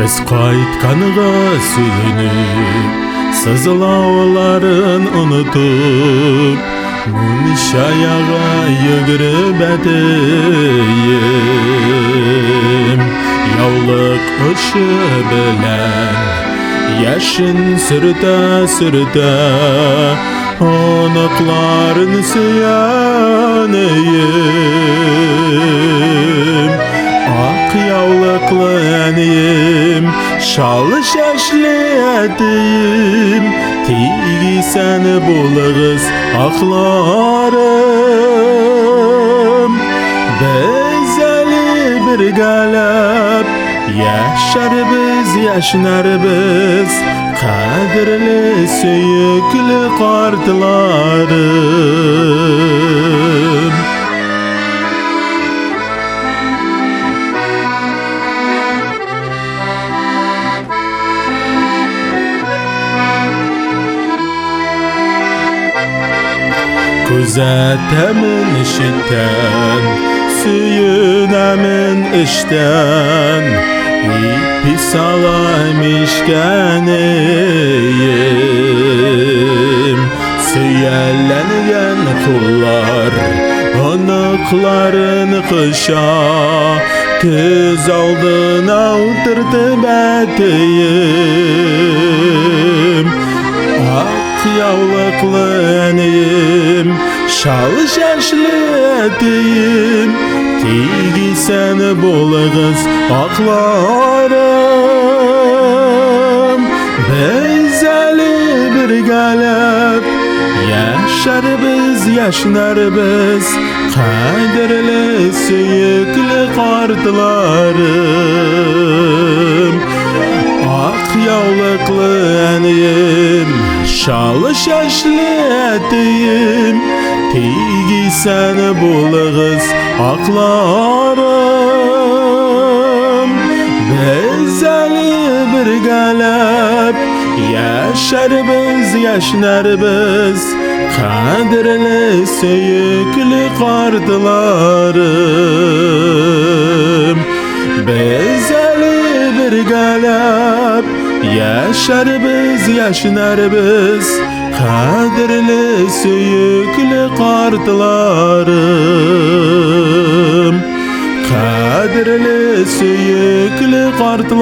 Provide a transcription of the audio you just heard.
Biz qaytqanıga suyunib, sızlauların unutup, Munşayağa yugurib edeyim. Yavlık ışı bilen, yaşın sürte Onuklarını süyaneyim. Ak yavlıklı eniyim, şalı şaşlı edeyim. Tigi seni bulağız aklarım. Bezeli bir galep, yaşar biz, yaşnar biz. Kadirli söyüklü kartlarım. Kuzetemin işitten, süyünemin işten. İpi salamışkeneyim. Süyellengen kullar, onukların kışa, Göz aldına oturdu beteyim. Ak yavlıklı eniyim, şal şaşlı edeyim. Tigi seni bulağız aklarım. Bezeli bir galep, yaşar biz, yaşnar biz. Kadirli söyüklü kartlarım. Ak yavlıklı eniyim, şalı şaşlı edeyim. Tigi seni bulağız aklarım. Bezeli bir galep, yaşar biz, yaşnar biz. Kadirli söyüklü kartlarım. Bezeli bir galep, yaşar biz, yaşnar biz. Kadirli söyüklü kartlarım. Kadirli söyüklü kartlarım.